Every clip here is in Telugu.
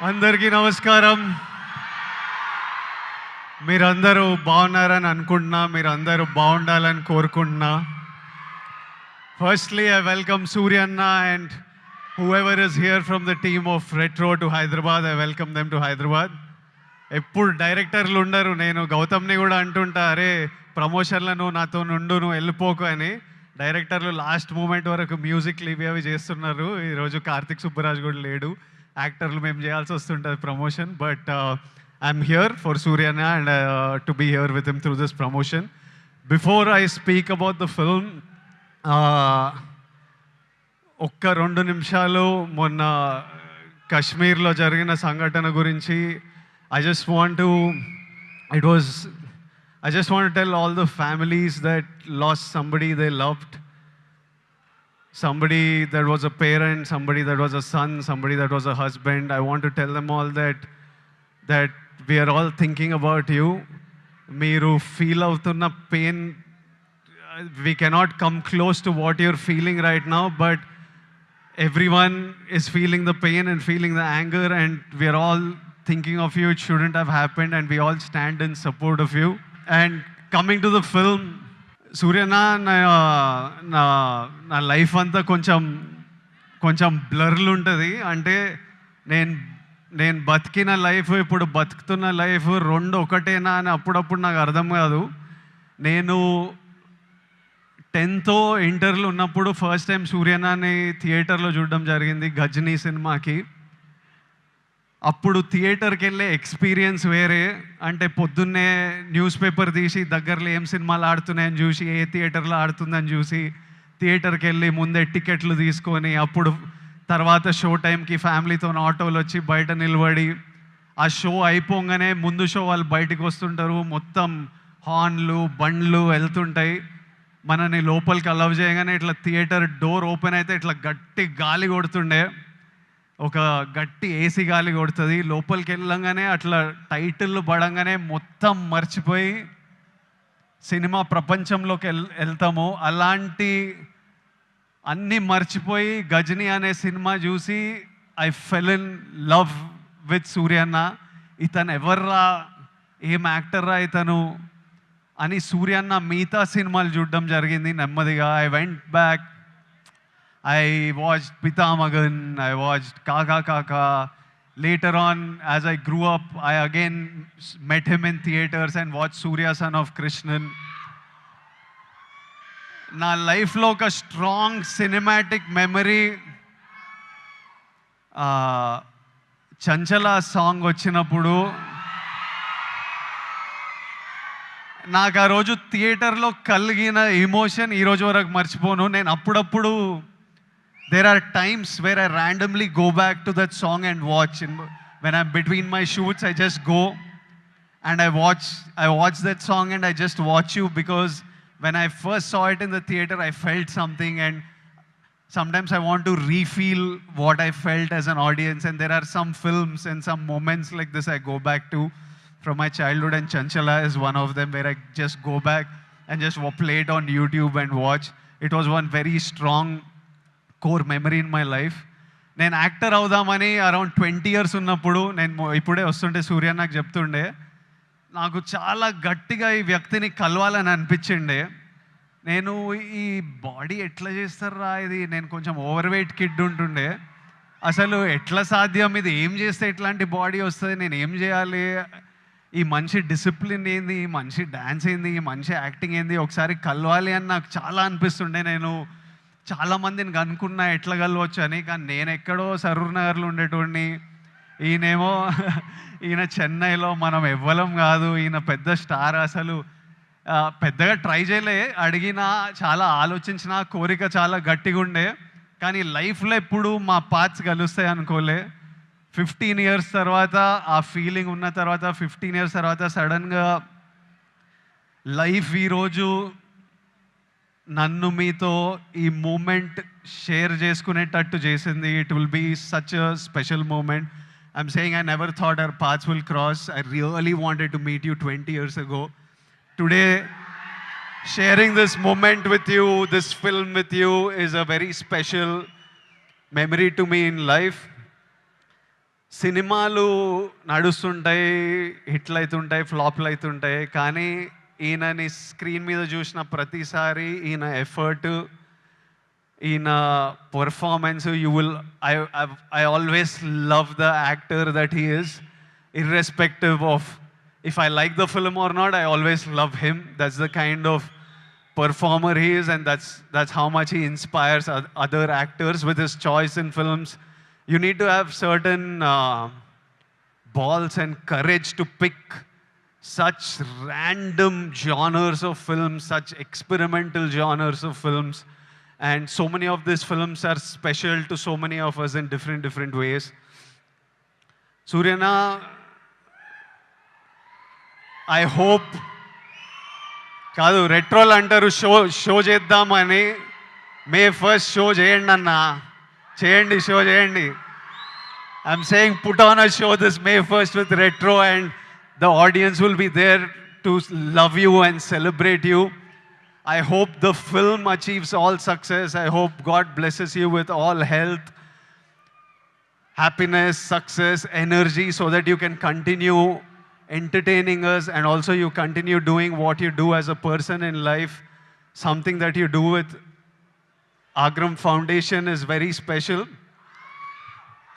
అందరికీ నమస్కారం. మీరందరూ బాగున్నారని అనుకుంటున్నా. మీరందరూ బాగుండాలని కోరుకుంటున్నా. Firstly, I welcome Surya Anna and whoever is here from the team of Retro to Hyderabad. I welcome them to Hyderabad. ఎప్పుడు డైరెక్టర్లు ఉండరు. నేను గౌతమ్ని కూడా అంటుంటా, అరే ప్రమోషన్లో నువ్వు నాతో నుండు, నువ్వు వెళ్ళిపోకు అని. డైరెక్టర్లు లాస్ట్ మూమెంట్ వరకు మ్యూజిక్లు ఇవి అవి చేస్తున్నారు. ఈరోజు కార్తిక్ సుబ్బరాజ్ కూడా లేడు. యాక్టర్లు మేము చేయాల్సి వస్తుంటుంది promotion. But I'm here for Suryanna and to be here with him through this promotion. Before I speak about the film, ఒక్క 2 నిమిషాలు మొన్న కశ్మీర్లో జరిగిన సంఘటన గురించి I just want to tell all the families that lost somebody they loved, somebody that was a parent, somebody that was a son, somebody that was a husband. I want to tell them all that we are all thinking about you. Meeru feel avtunna pain, we cannot come close to what you're feeling right now, but everyone is feeling the pain and feeling the anger, and we are all thinking of you. It shouldn't have happened, and we all stand in support of you. And coming to the film, Suryana, నా లైఫ్ అంతా కొంచెం బ్లర్లు ఉంటుంది. అంటే నేను బతికిన లైఫ్, ఇప్పుడు బతుకుతున్న లైఫ్ రెండు ఒకటేనా అని అప్పుడప్పుడు నాకు అర్థం కాదు. నేను 10th ఇంటర్లో ఉన్నప్పుడు ఫస్ట్ టైం సూర్యనాని థియేటర్లో చూడడం జరిగింది, గజనీ సినిమాకి. అప్పుడు థియేటర్కి వెళ్ళే ఎక్స్పీరియన్స్ వేరే. అంటే పొద్దున్నే న్యూస్ పేపర్ తీసి దగ్గరలో ఏం సినిమాలు ఆడుతున్నాయని చూసి, ఏ థియేటర్లో ఆడుతుందని చూసి థియేటర్కి వెళ్ళి ముందే టికెట్లు తీసుకొని, అప్పుడు తర్వాత షో టైంకి ఫ్యామిలీతో ఆటోలు వచ్చి బయట నిలబడి, ఆ షో అయిపోగానే ముందు షో వాళ్ళు బయటకు వస్తుంటారు, మొత్తం హార్న్లు బండ్లు వెళ్తుంటాయి. మనని లోపలికి అలౌ చేయగానే ఇట్లా థియేటర్ డోర్ ఓపెన్ అయితే ఇట్లా గట్టి గాలి కొడుతుండే, ఒక గట్టి ఏసీ గాలి కొడుతుంది. లోపలికి వెళ్ళంగానే అట్లా టైటిల్ పడంగానే మొత్తం మర్చిపోయి సినిమా ప్రపంచంలోకి వెళ్తాము. అలాంటి అన్నీ మర్చిపోయి గజనీ అనే సినిమా చూసి I fell in love with Suryanna. ఇతను ఎవర్రా, ఏం యాక్టర్రా ఇతను అని సూర్యన్న మిగతా సినిమాలు చూడడం జరిగింది నెమ్మదిగా. I went back, I watched Pitamagan, I watched Kaka Kaka. Later on, as I grew up, I again met him in theaters and watched Surya Son of Krishnan. Na life lo oka strong cinematic memory, Chanchala song వచ్చినప్పుడు నాకు ఆ రోజు థియేటర్లో కలిగిన ఎమోషన్ ఈరోజు వరకు మర్చిపోను. నేను అప్పుడప్పుడు there are times where I randomly go back to that song and watch. When I'm between my shoots, I just go and I watch that song and I just watch you, because when I first saw it in the theater, I felt something, and sometimes I want to refeel what I felt as an audience. And there are some films and some moments like this I go back to from my childhood, and Chanchala is one of them, where I just go back and just play it on YouTube and watch. It was one very strong core memory in my life. నేను యాక్టర్ అవుదామని అరౌండ్ 20 years ఉన్నప్పుడు, నేను ఇప్పుడే వస్తుంటే సూర్య నాకు చెప్తుండే, నాకు చాలా గట్టిగా ఈ వ్యక్తిని కలవాలని అనిపించిండే. నేను ఈ బాడీ ఎట్లా చేస్తారా ఇది, నేను కొంచెం ఓవర్ వెయిట్ కిడ్ ఉంటుండే, అసలు ఎట్లా సాధ్యం, ఇది ఏం చేస్తే ఇట్లాంటి బాడీ వస్తుంది, నేను ఏం చేయాలి, ఈ మనిషి డిసిప్లిన్ ఏంది, ఈ మనిషి డ్యాన్స్ ఏంది, ఈ మనిషి యాక్టింగ్ ఏంది, ఒకసారి కలవాలి అని నాకు చాలా అనిపిస్తుండే. నేను చాలామందిని కనుక్కున్నా ఎట్లా కలవచ్చు అని, కానీ నేను ఎక్కడో సరూర్ నగర్లో ఉండేటోడిని, ఈయన చెన్నైలో, మనం ఎవ్వలం కాదు, ఈయన పెద్ద స్టార్. అసలు పెద్దగా ట్రై చేయలే, అడిగినా చాలా ఆలోచించిన, కోరిక చాలా గట్టిగా ఉండే, కానీ లైఫ్లో ఎప్పుడు మా పాత్స్ కలుస్తాయి అనుకోలే. 15 years తర్వాత ఆ ఫీలింగ్ ఉన్న తర్వాత, 15 years తర్వాత సడన్గా లైఫ్ ఈరోజు నన్ను మీతో ఈ మూమెంట్ షేర్ చేసుకునేటట్టు చేసింది. It will be such a special moment. I'm saying I never thought our paths will cross. I really wanted to meet you 20 years ago. Today, sharing this moment with you, this film with you, is a very special memory to me in life. సినిమాలు నడుస్తుంటాయి, హిట్లు అవుతుంటాయి, ఫ్లాప్లు అవుతుంటాయి. కానీ ఈయనని స్క్రీన్ మీద చూసిన ప్రతిసారి ఈయన ఎఫర్ట్, ఈయన performance, I always love the actor that he is, irrespective of if I like the film or not. I always love him. That's the kind of performer he is, and that's how much he inspires other actors with his choice in films. You need to have certain balls and courage to pick such random genres of films, such experimental genres of films. And so many of these films are special to so many of us in different ways. Suryana, I hope కాదు రెట్రోలు అంటారు షో చేద్దామని. మే 1st షో చేయండి అన్న, చేయండి, షో చేయండి. I'm saying put on a show this May 1st with retro, and the audience will be there to love you and celebrate you. I hope the film achieves all success. I hope God blesses you with all health, happiness, success, energy, so that you can continue entertaining us, and also you continue doing what you do as a person in life. Something that you do with Agram Foundation is very special.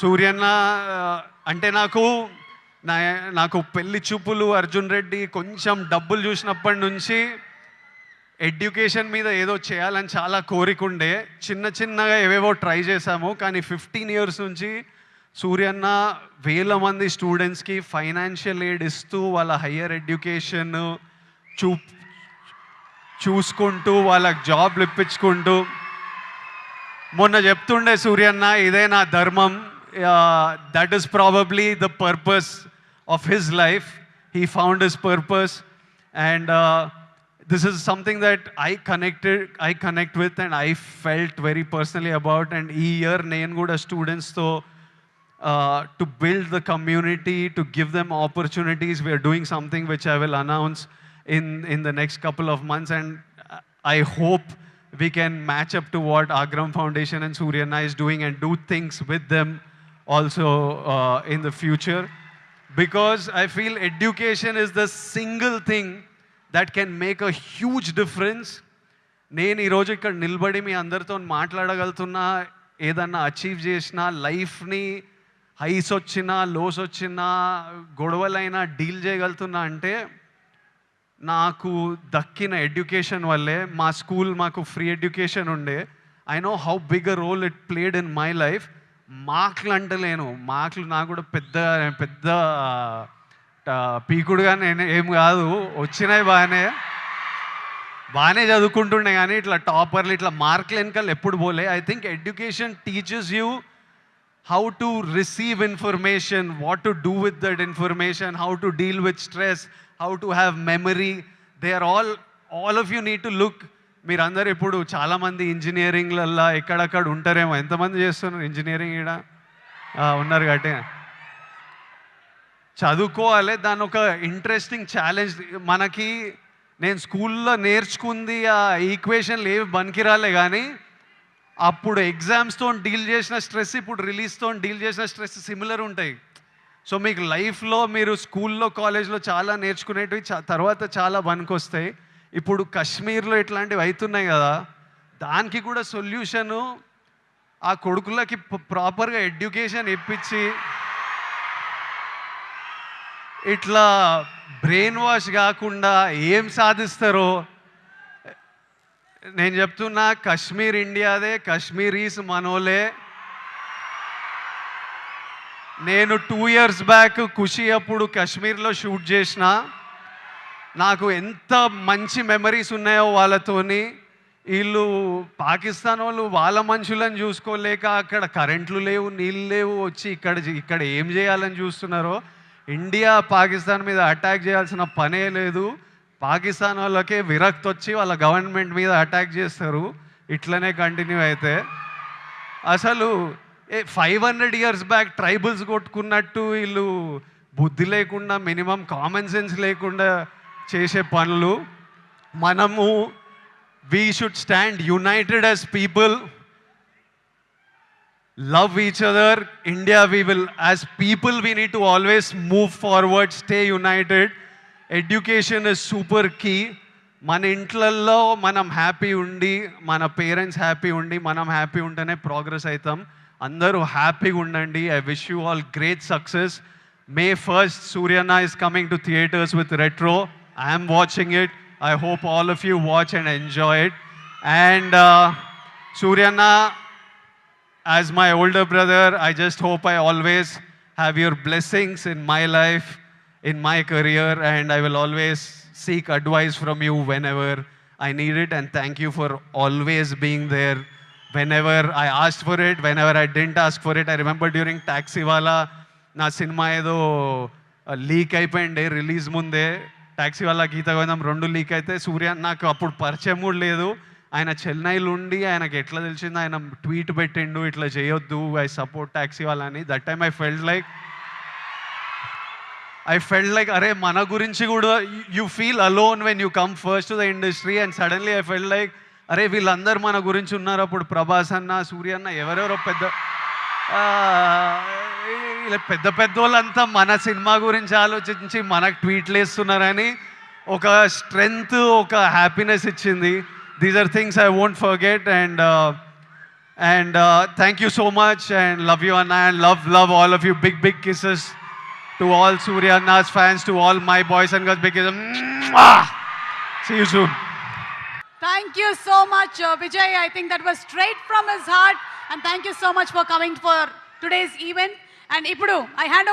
Suryanna, ante నాకు పెళ్లి చూపులు, అర్జున్ రెడ్డి, కొంచెం డబ్బులు చూసినప్పటి నుంచి ఎడ్యుకేషన్ మీద ఏదో చేయాలని చాలా కోరికుండే. చిన్నగా ఏవేవో ట్రై చేశాము. కానీ 15 years నుంచి సూర్యన్న వేల మంది స్టూడెంట్స్కి ఫైనాన్షియల్ ఎయిడ్ ఇస్తూ వాళ్ళ హయ్యర్ ఎడ్యుకేషన్ చూసుకుంటూ వాళ్ళకి జాబ్లు ఇప్పించుకుంటూ, మొన్న చెప్తుండే సూర్యన్న, ఇదే నా ధర్మం. That is probably the purpose of his life. He found his purpose, and this is something that I connect with, and I felt very personally about. And ee year nenu kuda students tho to build the community, to give them opportunities, we are doing something which I will announce in the next couple of months, and I hope we can match up to what Agram Foundation and Suryanna is doing, and do things with them also in the future, because I feel education is the single thing that can make a huge difference. నేను ఈరోజు ఇక్కడ నిలబడి మీ అందరితో మాట్లాడగలుగుతున్నా, ఏదన్నా అచీవ్ చేసినా, లైఫ్ని హైస్ వచ్చినా, లోస్ వచ్చినా, గొడవలైనా డీల్ చేయగలుగుతున్నా అంటే నాకు దక్కిన ఎడ్యుకేషన్ వల్లే. మా స్కూల్ మాకు ఫ్రీ ఎడ్యుకేషన్ ఉండే. I know how big a role it played in my life. మార్కులు అంటలేను, మార్కులు నాకు కూడా పెద్ద పీకుడుగా నేను ఏం కాదు, వచ్చినాయి బాగానే చదువుకుంటుండే. కానీ ఇట్లా టాపర్లు, ఇట్లా మార్కులు వెనకాల ఎప్పుడు పోలే. I think education teaches you how to receive information, what to do with that information, how to deal with stress, how to have memory. They are all of you need to look. మీరందరూ ఇప్పుడు చాలామంది ఇంజనీరింగ్లల్లో ఎక్కడక్కడ ఉంటారేమో. ఎంతమంది చేస్తున్నారు ఇంజనీరింగ్? ఇక్కడ ఉన్నారు కాబట్టి చదువుకోవాలి. దాని ఒక ఇంట్రెస్టింగ్ ఛాలెంజ్ మనకి. నేను స్కూల్లో నేర్చుకుంది ఆ ఈక్వేషన్లు ఏవి పనికిరాలే, కానీ అప్పుడు ఎగ్జామ్స్తో డీల్ చేసిన స్ట్రెస్, ఇప్పుడు రిలీజ్తో డీల్ చేసిన స్ట్రెస్ సిమిలర్ ఉంటాయి. సో మీకు లైఫ్లో మీరు స్కూల్లో, కాలేజ్లో చాలా నేర్చుకునేటివి తర్వాత చాలా పనికొస్తాయి. ఇప్పుడు కాశ్మీర్లో ఇట్లాంటివి అవుతున్నాయి కదా, దానికి కూడా సొల్యూషను ఆ కొడుకులకి ప్రాపర్గా ఎడ్యుకేషన్ ఇప్పించి, ఇట్లా బ్రెయిన్ వాష్ కాకుండా ఏం సాధిస్తారో నేను చెప్తున్నా. కాశ్మీర్ ఇండియాదే, కాశ్మీరీస్ మనోలే. నేను 2 years బ్యాక్ ఖుషి అప్పుడు కాశ్మీర్లో షూట్ చేసిన. నాకు ఎంత మంచి మెమరీస్ ఉన్నాయో వాళ్ళతోని. వీళ్ళు పాకిస్తాన్ వాళ్ళు వాళ్ళ మనుషులను చూసుకోలేక అక్కడ కరెంట్లు లేవు, నీళ్ళు లేవు, వచ్చి ఇక్కడ ఏం చేయాలని చూస్తున్నారో. ఇండియా పాకిస్తాన్ మీద అటాక్ చేయాల్సిన పనే లేదు. పాకిస్తాన్ వాళ్ళకే విరక్తి వచ్చి వాళ్ళ గవర్నమెంట్ మీద అటాక్ చేస్తారు. ఇట్లనే కంటిన్యూ అయితే అసలు 500 years బ్యాక్ ట్రైబల్స్ కొట్టుకున్నట్టు వీళ్ళు బుద్ధి లేకుండా, మినిమం కామన్ సెన్స్ లేకుండా చేసే పనులు. మనము we should stand united as people. love each other. India, we will, as people, we need to always move forward, stay united. Education is super key. మన ఇంట్లల్లో మనం హ్యాపీ ఉండి మన పేరెంట్స్ హ్యాపీ ఉండి మనం హ్యాపీ ఉంటేనే ప్రోగ్రెస్ అవుతాం. అందరూ హ్యాపీగా ఉండండి. I wish you all great success. May 1st, Suryana is coming to theaters with Retro. I am watching it. I hope all of you watch and enjoy it. And Suryana, as my older brother, I just hope I always have your blessings in my life, in my career, and I will always seek advice from you whenever I need it. And thank you for always being there. Whenever I asked for it, whenever I didn't ask for it. I remember during Taxiwala, నా సినిమా ఏదో లీక్ అయిపోయిండే రిలీజ్ ముందే. టాక్సీవాలా గీత గోవిందం 2 లీక్ అయితే సూర్య నాకు అప్పుడు పరిచయం కూడా లేదు. ఆయన చెన్నైలో ఉండి ఆయనకు ఎట్లా తెలిసింది, ఆయన ట్వీట్ పెట్టిండు ఇట్లా చేయొద్దు, ఐ సపోర్ట్ టాక్సీవాలా అని. That time I felt like అరే మన గురించి కూడా you feel alone when you come first to the industry. And suddenly I felt like అరే వీళ్ళందరూ మన గురించి ఉన్నారు. అప్పుడు ప్రభాస్ అన్న, సూర్య అన్న, ఎవరెవరో పెద్ద వాళ్ళంతా మన సినిమా గురించి ఆలోచించి మనకు ట్వీట్లు వేస్తున్నారని ఒక స్ట్రెంగ్త్, ఒక హ్యాపీనెస్ ఇచ్చింది. These are things I won't forget. And thank you so much and love you అన్న. And love all of you. Big kisses to all Surya Anna's fans, to all my boys and girls. Big kisses. See you soon. Thank you so much, Vijay. I think that was straight from his heart. And thank you so much for coming for today's event. And Ipudu, I hand over